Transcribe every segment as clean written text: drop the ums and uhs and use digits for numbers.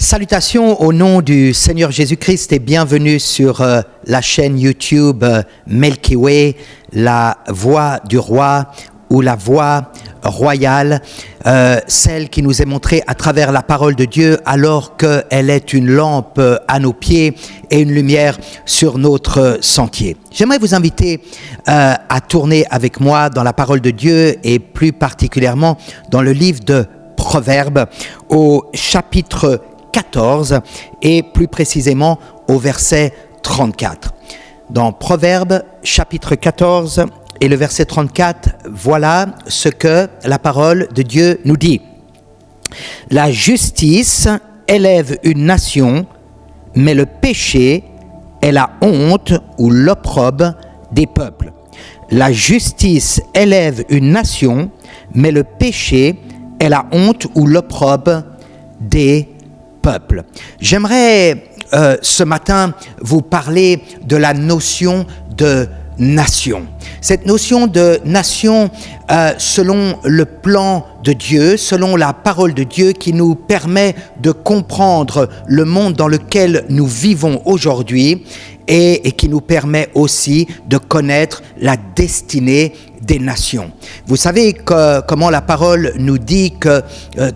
Salutations au nom du Seigneur Jésus-Christ et bienvenue sur la chaîne YouTube Milky Way, la voix du roi ou la voix royale, celle qui nous est montrée à travers la parole de Dieu alors qu'elle est une lampe à nos pieds et une lumière sur notre sentier. J'aimerais vous inviter à tourner avec moi dans la parole de Dieu et plus particulièrement dans le livre de Proverbes au chapitre 14 et plus précisément au verset 34. Dans Proverbes chapitre 14 et le verset 34, voilà ce que la parole de Dieu nous dit. La justice élève une nation, mais le péché est la honte ou l'opprobre des peuples. La justice élève une nation, mais le péché est la honte ou l'opprobre des peuple. J'aimerais ce matin vous parler de la notion de nation. Cette notion de nation, selon le plan de Dieu, selon la parole de Dieu qui nous permet de comprendre le monde dans lequel nous vivons aujourd'hui et qui nous permet aussi de connaître la destinée des nations. Vous savez comment la parole nous dit que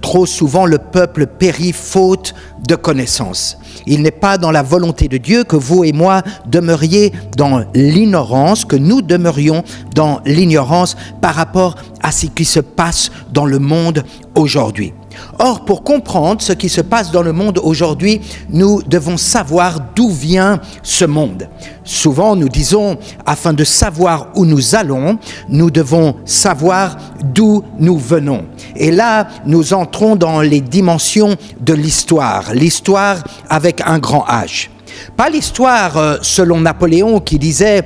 trop souvent le peuple périt faute de connaissance. Il n'est pas dans la volonté de Dieu que vous et moi demeuriez dans l'ignorance, que nous demeurions dans l'ignorance par rapport à ce qui se passe dans le monde aujourd'hui. Or, pour comprendre ce qui se passe dans le monde aujourd'hui, nous devons savoir d'où vient ce monde. Souvent, nous disons, afin de savoir où nous allons, nous devons savoir d'où nous venons. Et là, nous entrons dans les dimensions de l'histoire avec un grand H. Pas l'histoire selon Napoléon qui disait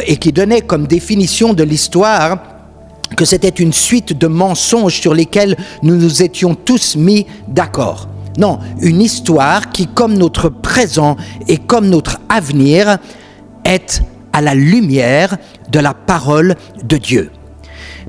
et qui donnait comme définition de l'histoire que c'était une suite de mensonges sur lesquels nous nous étions tous mis d'accord. Non, une histoire qui, comme notre présent et comme notre avenir, est à la lumière de la parole de Dieu.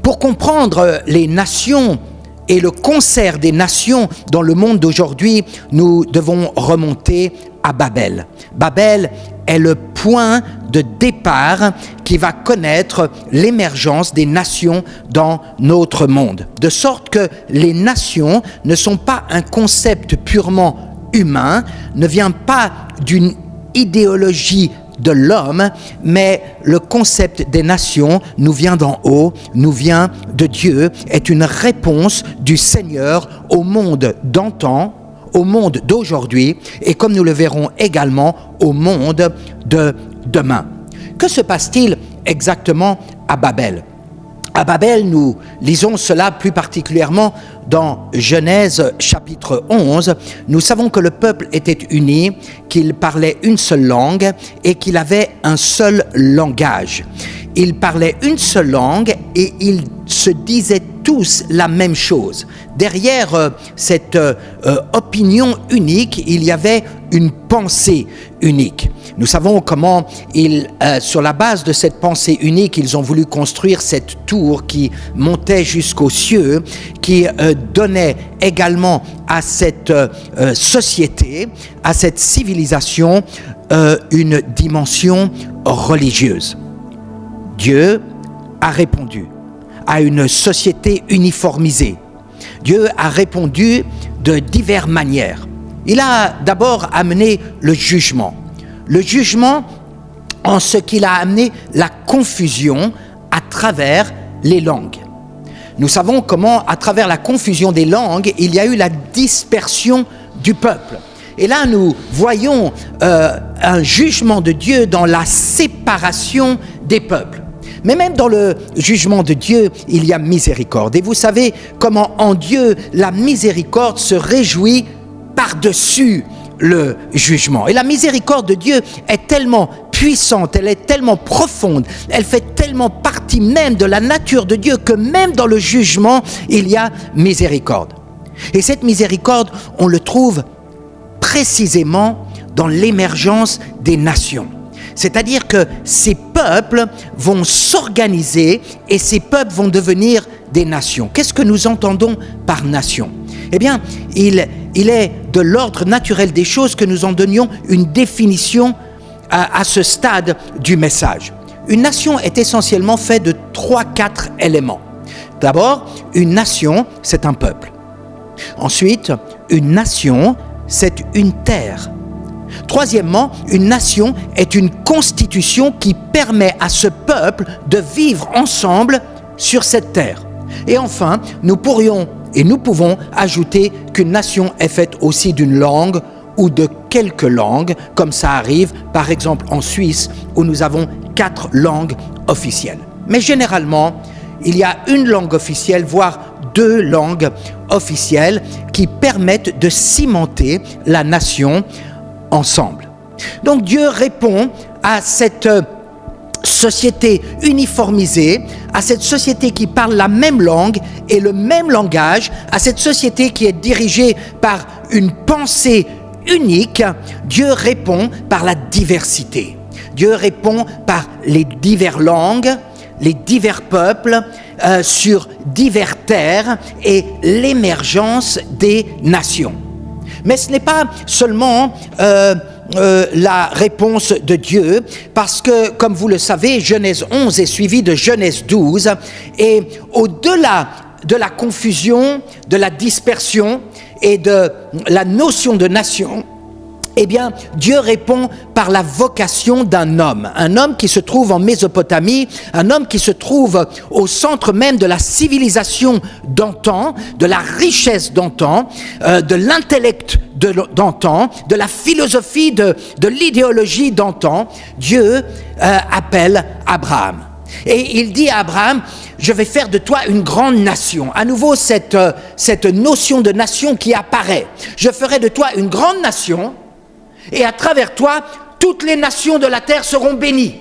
Pour comprendre les nations et le concert des nations dans le monde d'aujourd'hui, nous devons remonter à Babel. Babel est le point de départ qui va connaître l'émergence des nations dans notre monde. De sorte que les nations ne sont pas un concept purement humain, ne vient pas d'une idéologie de l'homme, mais le concept des nations nous vient d'en haut, nous vient de Dieu, est une réponse du Seigneur au monde d'antan, au monde d'aujourd'hui et comme nous le verrons également au monde de demain. Que se passe-t-il exactement à Babel ? À Babel, nous lisons cela plus particulièrement dans Genèse chapitre 11. Nous savons que le peuple était uni, qu'il parlait une seule langue et qu'il avait un seul langage. Ils parlaient une seule langue et ils se disaient tous la même chose. Derrière cette opinion unique, il y avait une pensée unique. Nous savons comment sur la base de cette pensée unique, ils ont voulu construire cette tour qui montait jusqu'aux cieux, qui donnait également à cette société, à cette civilisation, une dimension religieuse. Dieu a répondu à une société uniformisée. Dieu a répondu de diverses manières. Il a d'abord amené le jugement. Le jugement en ce qu'il a amené la confusion à travers les langues. Nous savons comment, à travers la confusion des langues, il y a eu la dispersion du peuple. Et là, nous voyons un jugement de Dieu dans la séparation des peuples. Mais même dans le jugement de Dieu, il y a miséricorde. Et vous savez comment en Dieu, la miséricorde se réjouit par-dessus le jugement. Et la miséricorde de Dieu est tellement puissante, elle est tellement profonde, elle fait tellement partie même de la nature de Dieu que même dans le jugement, il y a miséricorde. Et cette miséricorde, on le trouve précisément dans l'émergence des nations. C'est-à-dire que ces peuples vont s'organiser et ces peuples vont devenir des nations. Qu'est-ce que nous entendons par nation ? Eh bien, il est de l'ordre naturel des choses que nous en donnions une définition à ce stade du message. Une nation est essentiellement faite de 3-4 éléments. D'abord, une nation, c'est un peuple. Ensuite, une nation, c'est une terre. Troisièmement, une nation est une constitution qui permet à ce peuple de vivre ensemble sur cette terre. Et enfin, nous pouvons ajouter qu'une nation est faite aussi d'une langue ou de quelques langues, comme ça arrive par exemple en Suisse où nous avons 4 langues officielles. Mais généralement, il y a une langue officielle, voire 2 langues officielles qui permettent de cimenter la nation ensemble. Donc Dieu répond à cette société uniformisée, à cette société qui parle la même langue et le même langage, à cette société qui est dirigée par une pensée unique. Dieu répond par la diversité. Dieu répond par les diverses langues, les divers peuples, sur diverses terres et l'émergence des nations. Mais ce n'est pas seulement la réponse de Dieu, parce que, comme vous le savez, Genèse 11 est suivi de Genèse 12, et au-delà de la confusion, de la dispersion et de la notion de nation, eh bien, Dieu répond par la vocation d'un homme. Un homme qui se trouve en Mésopotamie, un homme qui se trouve au centre même de la civilisation d'antan, de la richesse d'antan, de l'intellect d'antan, de la philosophie, de l'idéologie d'antan. Dieu appelle Abraham. Et il dit à Abraham, je vais faire de toi une grande nation. À nouveau, cette notion de nation qui apparaît. Je ferai de toi une grande nation, et à travers toi, toutes les nations de la terre seront bénies.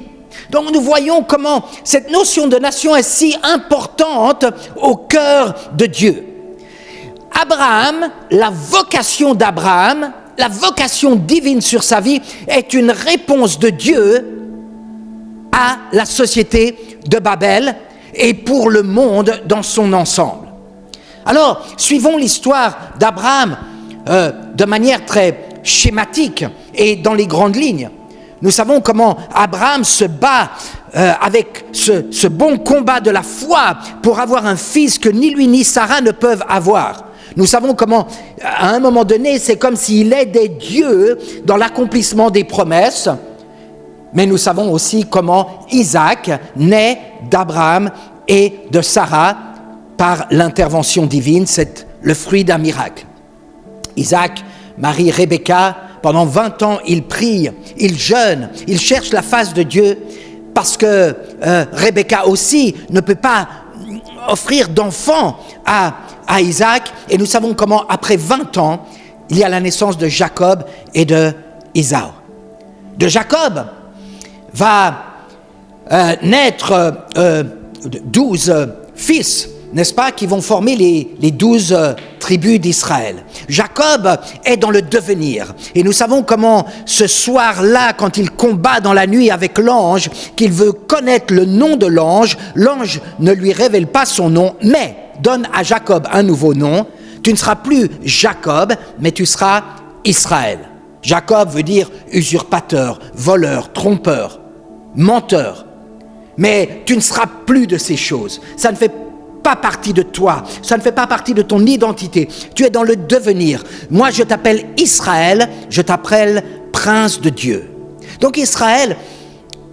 Donc nous voyons comment cette notion de nation est si importante au cœur de Dieu. Abraham, la vocation d'Abraham, la vocation divine sur sa vie, est une réponse de Dieu à la société de Babel et pour le monde dans son ensemble. Alors, suivons l'histoire d'Abraham de manière très schématique et dans les grandes lignes. Nous savons comment Abraham se bat avec ce bon combat de la foi pour avoir un fils que ni lui ni Sarah ne peuvent avoir. Nous savons comment, à un moment donné, c'est comme s'il aidait Dieu dans l'accomplissement des promesses. Mais nous savons aussi comment Isaac naît d'Abraham et de Sarah par l'intervention divine. C'est le fruit d'un miracle. Isaac marie Rebecca, pendant 20 ans, il prie, il jeûne, il cherche la face de Dieu parce que Rebecca aussi ne peut pas offrir d'enfant à Isaac. Et nous savons comment, après 20 ans, il y a la naissance de Jacob et de Ésaü. De Jacob va naître 12 fils, n'est-ce pas, qui vont former les 12 tribus d'Israël. Jacob est dans le devenir. Et nous savons comment ce soir-là, quand il combat dans la nuit avec l'ange, qu'il veut connaître le nom de l'ange, l'ange ne lui révèle pas son nom, mais donne à Jacob un nouveau nom. Tu ne seras plus Jacob, mais tu seras Israël. Jacob veut dire usurpateur, voleur, trompeur, menteur. Mais tu ne seras plus de ces choses. Ça ne fait pas partie de toi, ça ne fait pas partie de ton identité. Tu es dans le devenir. Moi, je t'appelle Israël, je t'appelle prince de Dieu. Donc Israël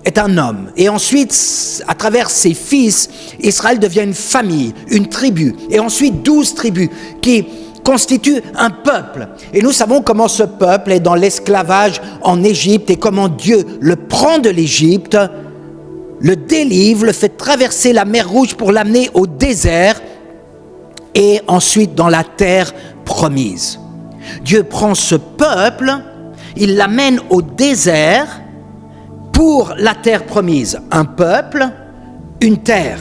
est un homme. Et ensuite, à travers ses fils, Israël devient une famille, une tribu. Et ensuite, 12 tribus qui constituent un peuple. Et nous savons comment ce peuple est dans l'esclavage en Égypte et comment Dieu le prend de l'Égypte, le délivre, le fait traverser la mer Rouge pour l'amener au désert et ensuite dans la terre promise. Dieu prend ce peuple, il l'amène au désert pour la terre promise. Un peuple, une terre,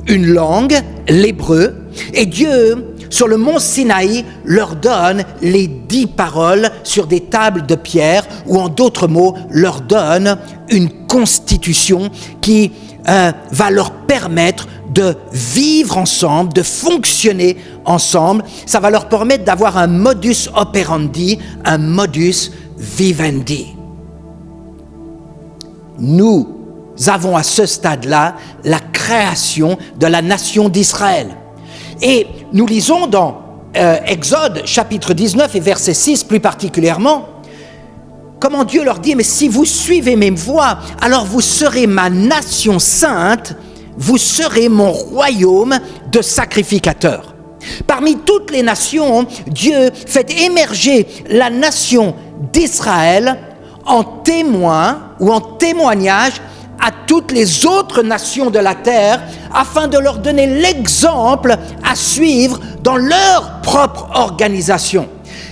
une langue, l'hébreu. Et Dieu, sur le mont Sinaï, leur donne les 10 paroles sur des tables de pierre, ou en d'autres mots, leur donne une constitution qui va leur permettre de vivre ensemble, de fonctionner ensemble. Ça va leur permettre d'avoir un modus operandi, un modus vivendi. Nous avons à ce stade-là la création de la nation d'Israël. Et nous lisons dans Exode chapitre 19 et verset 6 plus particulièrement, comment Dieu leur dit, mais si vous suivez mes voies, alors vous serez ma nation sainte, vous serez mon royaume de sacrificateurs. Parmi toutes les nations, Dieu fait émerger la nation d'Israël en témoin ou en témoignage à toutes les autres nations de la terre afin de leur donner l'exemple à suivre dans leur propre organisation.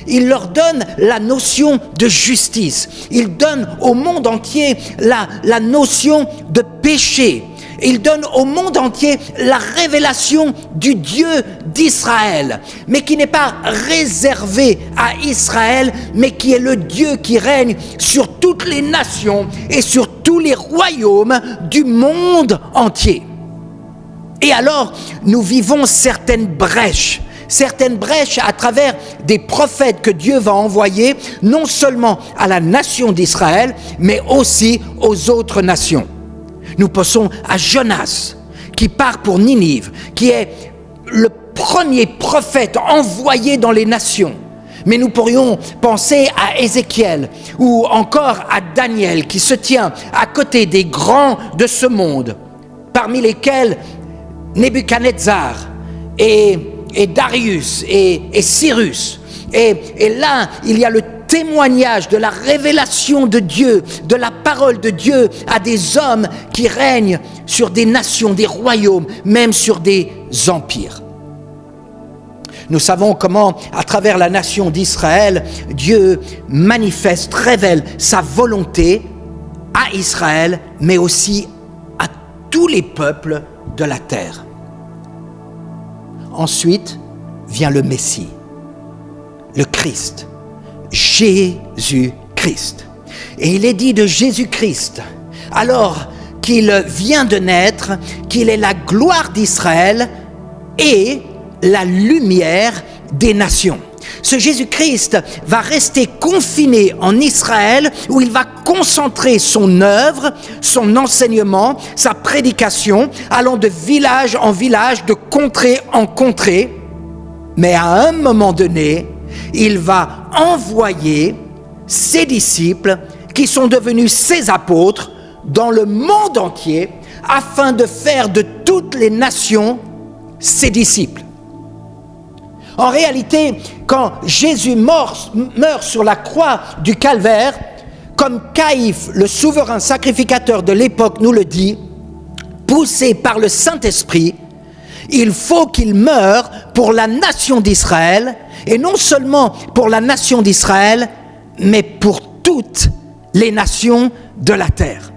Il leur donne la notion de justice. Il donne au monde entier la notion de péché. Il donne au monde entier la révélation du Dieu d'Israël, mais qui n'est pas réservé à Israël, mais qui est le Dieu qui règne sur toutes les nations et sur tous les royaumes du monde entier. Et alors, nous vivons certaines brèches à travers des prophètes que Dieu va envoyer, non seulement à la nation d'Israël, mais aussi aux autres nations. Nous pensons à Jonas, qui part pour Ninive, qui est le premier prophète envoyé dans les nations. Mais nous pourrions penser à Ézéchiel ou encore à Daniel, qui se tient à côté des grands de ce monde, parmi lesquels Nebuchadnezzar et Darius et Cyrus. Et là, il y a le témoignage de la révélation de Dieu, de la parole de Dieu à des hommes qui règnent sur des nations, des royaumes, même sur des empires. Nous savons comment, à travers la nation d'Israël, Dieu manifeste, révèle sa volonté à Israël, mais aussi à tous les peuples de la terre. Ensuite vient le Messie, le Christ, Jésus-Christ. Et il est dit de Jésus-Christ, alors qu'il vient de naître, qu'il est la gloire d'Israël et la lumière des nations. Ce Jésus-Christ va rester confiné en Israël, où il va concentrer son œuvre, son enseignement, sa prédication, allant de village en village, de contrée en contrée. Mais à un moment donné, il va envoyer ses disciples, qui sont devenus ses apôtres, dans le monde entier, afin de faire de toutes les nations ses disciples. En réalité, quand Jésus meurt sur la croix du Calvaire, comme Caïphe, le souverain sacrificateur de l'époque, nous le dit, poussé par le Saint-Esprit, il faut qu'il meure pour la nation d'Israël, et non seulement pour la nation d'Israël, mais pour toutes les nations de la terre.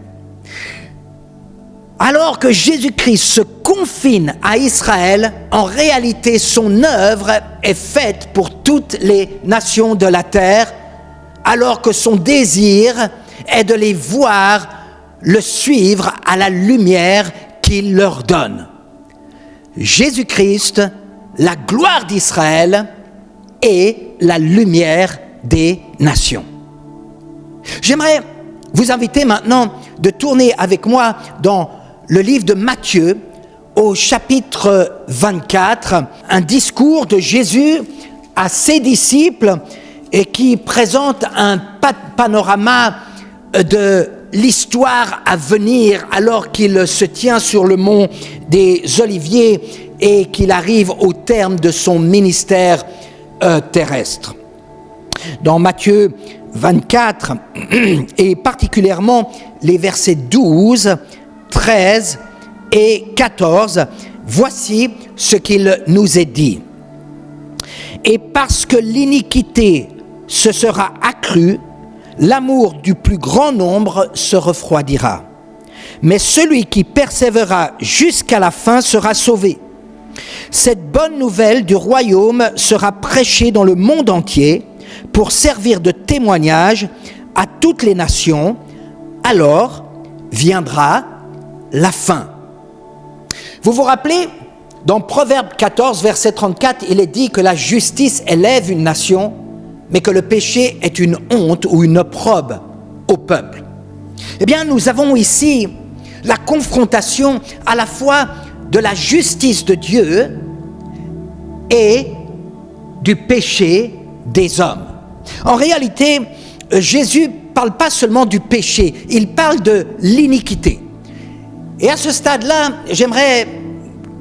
Alors que Jésus-Christ se confine à Israël, en réalité, son œuvre est faite pour toutes les nations de la terre, alors que son désir est de les voir le suivre à la lumière qu'il leur donne. Jésus-Christ, la gloire d'Israël et la lumière des nations. J'aimerais vous inviter maintenant de tourner avec moi dans le livre de Matthieu, au chapitre 24, un discours de Jésus à ses disciples et qui présente un panorama de l'histoire à venir alors qu'il se tient sur le mont des Oliviers et qu'il arrive au terme de son ministère terrestre. Dans Matthieu 24, et particulièrement les versets 12, 13 et 14, voici ce qu'il nous est dit. Et parce que l'iniquité se sera accrue, l'amour du plus grand nombre se refroidira. Mais celui qui persévérera jusqu'à la fin sera sauvé. Cette bonne nouvelle du royaume sera prêchée dans le monde entier pour servir de témoignage à toutes les nations. Alors viendra la fin. Vous vous rappelez, dans Proverbe 14, verset 34, il est dit que la justice élève une nation, mais que le péché est une honte ou une opprobre au peuple. Eh bien, nous avons ici la confrontation à la fois de la justice de Dieu et du péché des hommes. En réalité, Jésus ne parle pas seulement du péché, il parle de l'iniquité. Et à ce stade-là, j'aimerais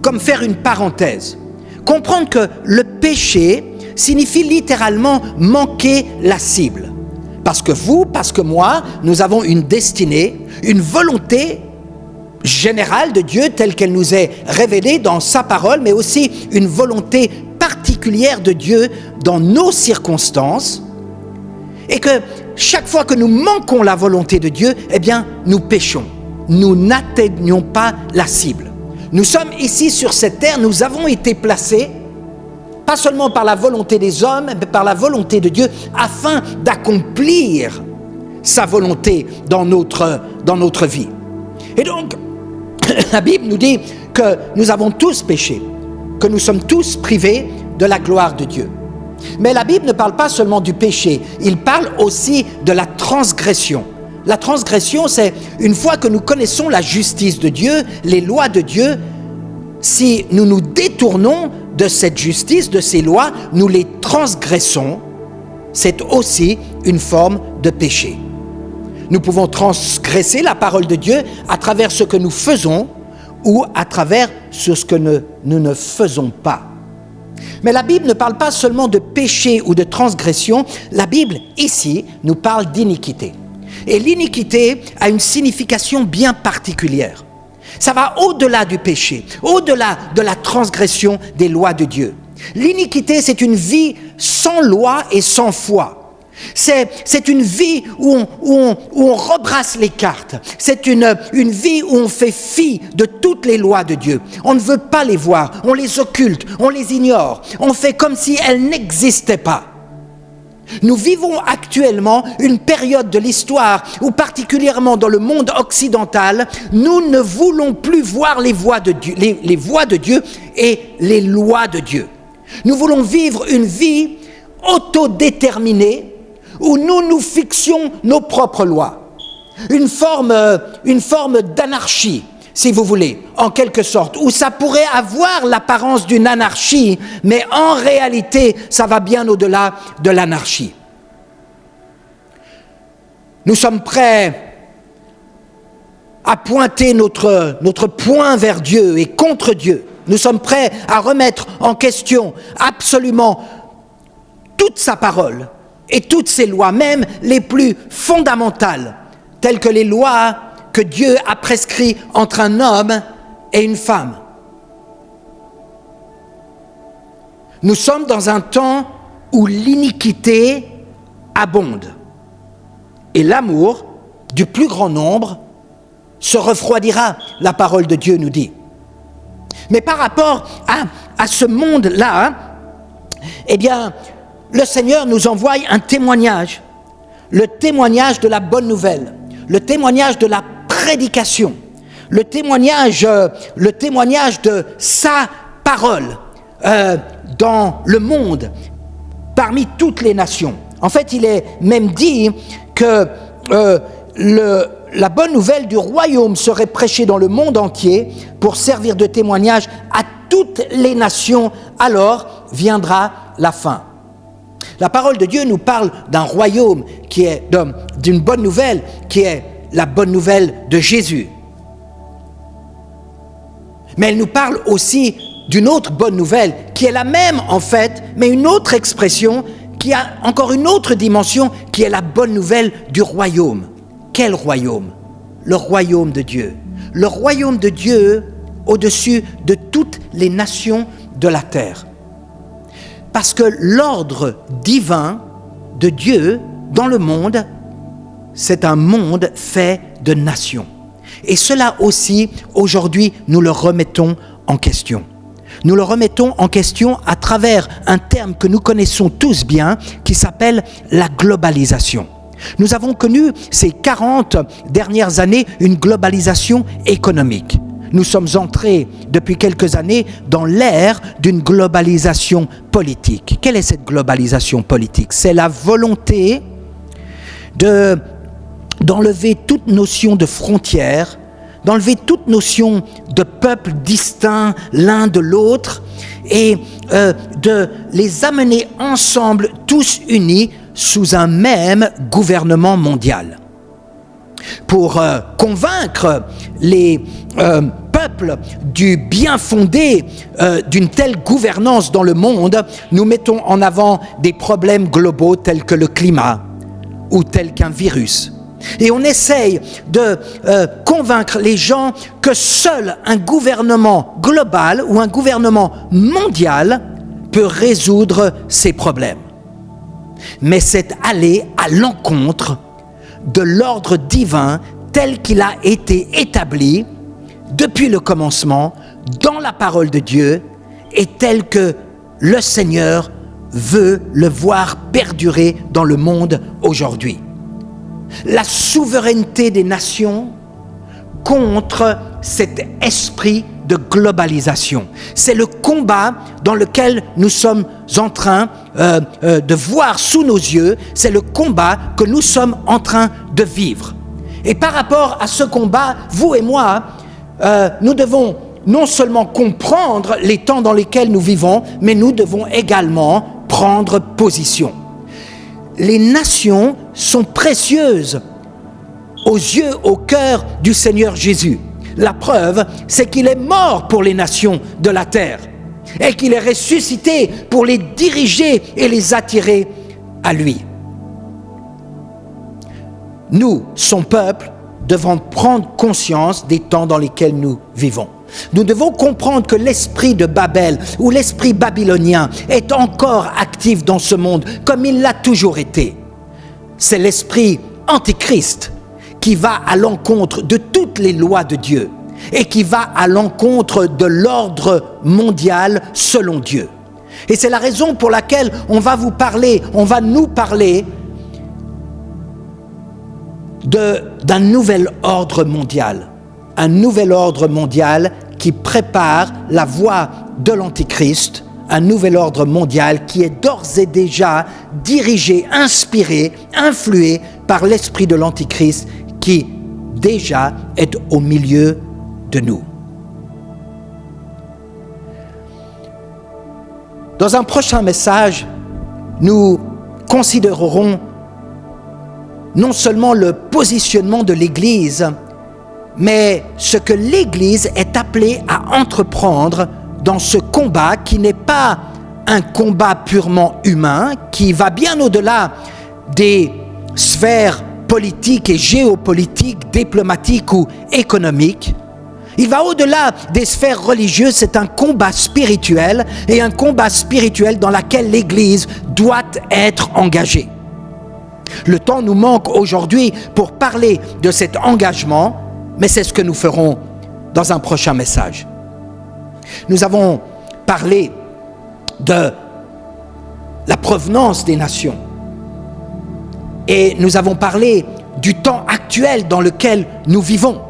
comme faire une parenthèse. Comprendre que le péché signifie littéralement manquer la cible. Parce que vous, parce que moi, nous avons une destinée, une volonté générale de Dieu telle qu'elle nous est révélée dans sa parole, mais aussi une volonté particulière de Dieu dans nos circonstances. Et que chaque fois que nous manquons la volonté de Dieu, eh bien, nous péchons. Nous n'atteignons pas la cible. Nous sommes ici sur cette terre, nous avons été placés, pas seulement par la volonté des hommes, mais par la volonté de Dieu, afin d'accomplir sa volonté dans notre vie. Et donc, la Bible nous dit que nous avons tous péché, que nous sommes tous privés de la gloire de Dieu. Mais la Bible ne parle pas seulement du péché, il parle aussi de la transgression. La transgression, c'est une fois que nous connaissons la justice de Dieu, les lois de Dieu, si nous nous détournons de cette justice, de ces lois, nous les transgressons, c'est aussi une forme de péché. Nous pouvons transgresser la parole de Dieu à travers ce que nous faisons ou à travers ce que nous ne faisons pas. Mais la Bible ne parle pas seulement de péché ou de transgression, la Bible, ici, nous parle d'iniquité. Et l'iniquité a une signification bien particulière. Ça va au-delà du péché, au-delà de la transgression des lois de Dieu. L'iniquité, c'est une vie sans loi et sans foi. C'est une vie où on rebrasse les cartes. C'est une vie où on fait fi de toutes les lois de Dieu. On ne veut pas les voir, on les occulte, on les ignore. On fait comme si elles n'existaient pas. Nous vivons actuellement une période de l'histoire où, particulièrement dans le monde occidental, nous ne voulons plus voir les voies de Dieu, les voies de Dieu et les lois de Dieu. Nous voulons vivre une vie autodéterminée où nous nous fixions nos propres lois. Une forme d'anarchie, si vous voulez, en quelque sorte, où ça pourrait avoir l'apparence d'une anarchie, mais en réalité, ça va bien au-delà de l'anarchie. Nous sommes prêts à pointer notre poing vers Dieu et contre Dieu. Nous sommes prêts à remettre en question absolument toute sa parole et toutes ses lois, même les plus fondamentales, telles que les lois que Dieu a prescrit entre un homme et une femme. Nous sommes dans un temps où l'iniquité abonde et l'amour du plus grand nombre se refroidira, la parole de Dieu nous dit. Mais par rapport à ce monde-là, eh bien, le Seigneur nous envoie un témoignage, le témoignage de la bonne nouvelle, le témoignage de la prédication, le témoignage de sa parole dans le monde, parmi toutes les nations. En fait, il est même dit que la bonne nouvelle du royaume serait prêchée dans le monde entier pour servir de témoignage à toutes les nations, alors viendra la fin. La parole de Dieu nous parle d'un royaume qui est d'une bonne nouvelle, qui est la bonne nouvelle de Jésus. Mais elle nous parle aussi d'une autre bonne nouvelle, qui est la même en fait, mais une autre expression, qui a encore une autre dimension, qui est la bonne nouvelle du royaume. Quel royaume? Le royaume de Dieu. Le royaume de Dieu au-dessus de toutes les nations de la terre. Parce que l'ordre divin de Dieu dans le monde, c'est un monde fait de nations. Et cela aussi, aujourd'hui, nous le remettons en question. Nous le remettons en question à travers un terme que nous connaissons tous bien, qui s'appelle la globalisation. Nous avons connu ces 40 dernières années une globalisation économique. nous sommes entrés depuis quelques années dans l'ère d'une globalisation politique. Quelle est cette globalisation politique? C'est la volonté d'enlever toute notion de frontières, d'enlever toute notion de peuple distinct l'un de l'autre et de les amener ensemble, tous unis, sous un même gouvernement mondial. Pour convaincre les peuples du bien fondé d'une telle gouvernance dans le monde, nous mettons en avant des problèmes globaux tels que le climat ou tel qu'un virus. Et on essaye de convaincre les gens que seul un gouvernement global ou un gouvernement mondial peut résoudre ces problèmes. Mais c'est aller à l'encontre de l'ordre divin tel qu'il a été établi depuis le commencement dans la parole de Dieu et tel que le Seigneur veut le voir perdurer dans le monde aujourd'hui. La souveraineté des nations contre cet esprit de globalisation. C'est le combat dans lequel nous sommes en train de voir sous nos yeux, c'est le combat que nous sommes en train de vivre. Et par rapport à ce combat, vous et moi, nous devons non seulement comprendre les temps dans lesquels nous vivons, mais nous devons également prendre position. Les nations sont précieuses aux yeux, au cœur du Seigneur Jésus. La preuve, c'est qu'il est mort pour les nations de la terre et qu'il est ressuscité pour les diriger et les attirer à lui. Nous, son peuple, devons prendre conscience des temps dans lesquels nous vivons. Nous devons comprendre que l'esprit de Babel ou l'esprit babylonien est encore actif dans ce monde comme il l'a toujours été. C'est l'esprit antichrist qui va à l'encontre de toutes les lois de Dieu et qui va à l'encontre de l'ordre mondial selon Dieu. Et c'est la raison pour laquelle on va nous parler d'un nouvel ordre mondial. Un nouvel ordre mondial qui prépare la voie de l'Antichrist, un nouvel ordre mondial qui est d'ores et déjà dirigé, inspiré, influé par l'esprit de l'Antichrist qui déjà est au milieu de nous. Dans un prochain message, nous considérerons non seulement le positionnement de l'Église, mais ce que l'Église est appelée à entreprendre dans ce combat qui n'est pas un combat purement humain, qui va bien au-delà des sphères politiques et géopolitiques, diplomatiques ou économiques. Il va au-delà des sphères religieuses, c'est un combat spirituel et un combat spirituel dans lequel l'Église doit être engagée. Le temps nous manque aujourd'hui pour parler de cet engagement, mais c'est ce que nous ferons dans un prochain message. Nous avons parlé de la provenance des nations et nous avons parlé du temps actuel dans lequel nous vivons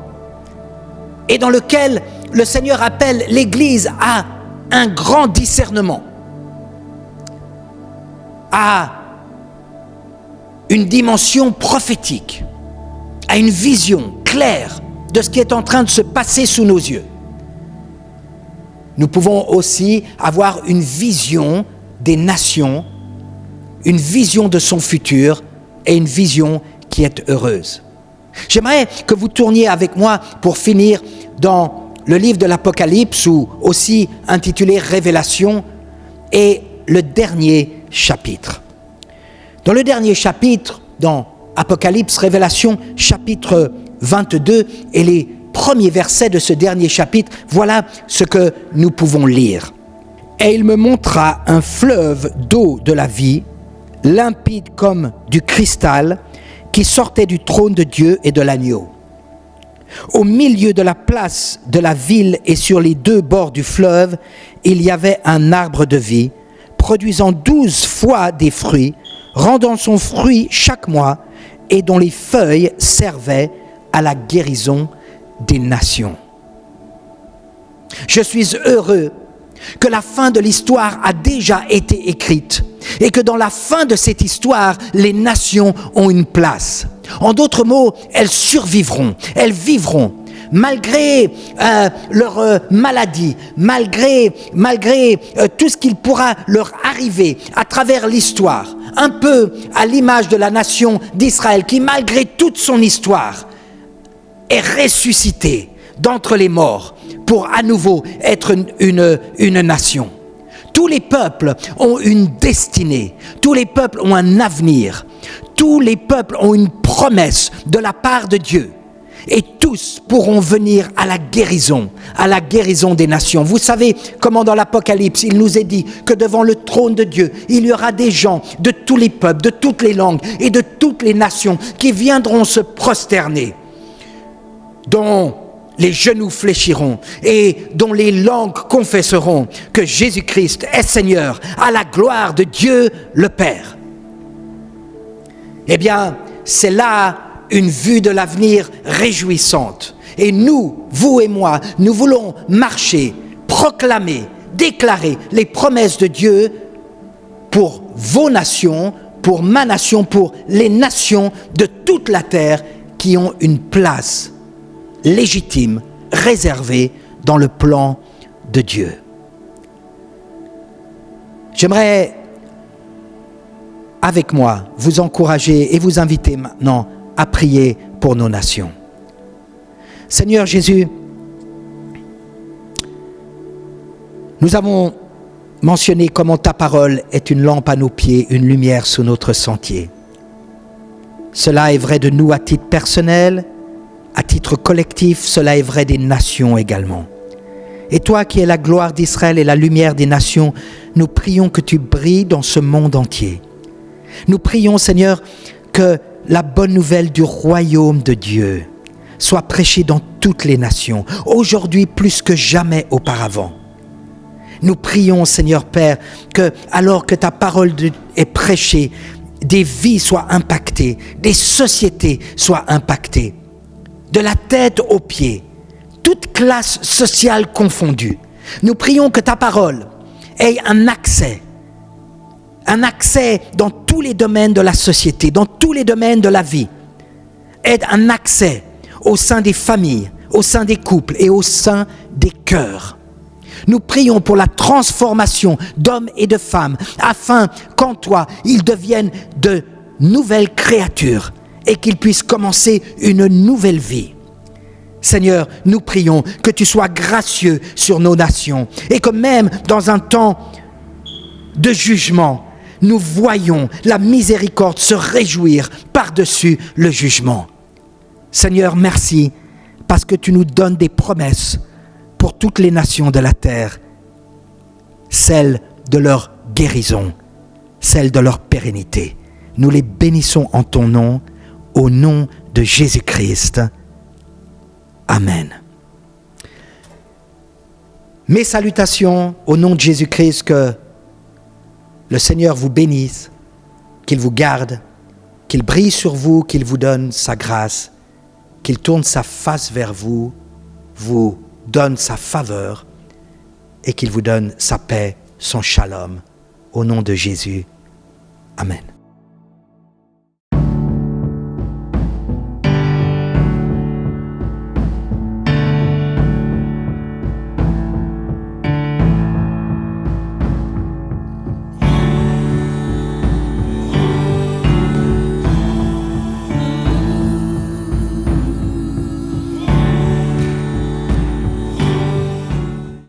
et dans lequel le Seigneur appelle l'Église à un grand discernement, à une dimension prophétique, à une vision claire de ce qui est en train de se passer sous nos yeux. Nous pouvons aussi avoir une vision des nations, une vision de son futur et une vision qui est heureuse. J'aimerais que vous tourniez avec moi pour finir dans le livre de l'Apocalypse, ou aussi intitulé Révélation, et le dernier chapitre. Dans le dernier chapitre, dans Apocalypse, Révélation, chapitre 22, et les premiers versets de ce dernier chapitre, voilà ce que nous pouvons lire. « Et il me montra un fleuve d'eau de la vie, limpide comme du cristal, qui sortait du trône de Dieu et de l'agneau. Au milieu de la place de la ville et sur les deux bords du fleuve, il y avait un arbre de vie, produisant 12 fois des fruits, rendant son fruit chaque mois, et dont les feuilles servaient à la guérison des nations. » Je suis heureux que la fin de l'histoire a déjà été écrite et que dans la fin de cette histoire, les nations ont une place. En d'autres mots, elles survivront, elles vivront. Malgré leur maladie, malgré tout ce qu'il pourra leur arriver à travers l'histoire, un peu à l'image de la nation d'Israël qui, malgré toute son histoire, est ressuscitée d'entre les morts pour à nouveau être une nation. Tous les peuples ont une destinée, tous les peuples ont un avenir, tous les peuples ont une promesse de la part de Dieu. Et tous pourront venir à la guérison des nations. Vous savez comment dans l'Apocalypse, il nous est dit que devant le trône de Dieu, il y aura des gens de tous les peuples, de toutes les langues et de toutes les nations qui viendront se prosterner, dont les genoux fléchiront et dont les langues confesseront que Jésus-Christ est Seigneur à la gloire de Dieu le Père. Eh bien, c'est là une vue de l'avenir réjouissante. Et nous, vous et moi, nous voulons marcher, proclamer, déclarer les promesses de Dieu pour vos nations, pour ma nation, pour les nations de toute la terre qui ont une place légitime, réservée dans le plan de Dieu. J'aimerais, avec moi, vous encourager et vous inviter maintenant à prier pour nos nations. Seigneur Jésus, nous avons mentionné comment ta parole est une lampe à nos pieds, une lumière sur notre sentier. Cela est vrai de nous à titre personnel, à titre collectif, cela est vrai des nations également. Et toi qui es la gloire d'Israël et la lumière des nations, nous prions que tu brilles dans ce monde entier. Nous prions, Seigneur, que la bonne nouvelle du royaume de Dieu soit prêchée dans toutes les nations, aujourd'hui plus que jamais auparavant. Nous prions, Seigneur Père, que alors que ta parole est prêchée, des vies soient impactées, des sociétés soient impactées, de la tête aux pieds, toute classe sociale confondue. Nous prions que ta parole ait un accès dans tous les domaines de la société, dans tous les domaines de la vie, ait un accès au sein des familles, au sein des couples et au sein des cœurs. Nous prions pour la transformation d'hommes et de femmes, afin qu'en toi, ils deviennent de nouvelles créatures et qu'ils puissent commencer une nouvelle vie. Seigneur, nous prions que tu sois gracieux sur nos nations et que même dans un temps de jugement, nous voyons la miséricorde se réjouir par-dessus le jugement. Seigneur, merci parce que tu nous donnes des promesses pour toutes les nations de la terre, celles de leur guérison, celles de leur pérennité. Nous les bénissons en ton nom, au nom de Jésus-Christ. Amen. Mes salutations au nom de Jésus-Christ, que le Seigneur vous bénisse, qu'il vous garde, qu'il brille sur vous, qu'il vous donne sa grâce, qu'il tourne sa face vers vous, vous donne sa faveur et qu'il vous donne sa paix, son shalom. Au nom de Jésus. Amen.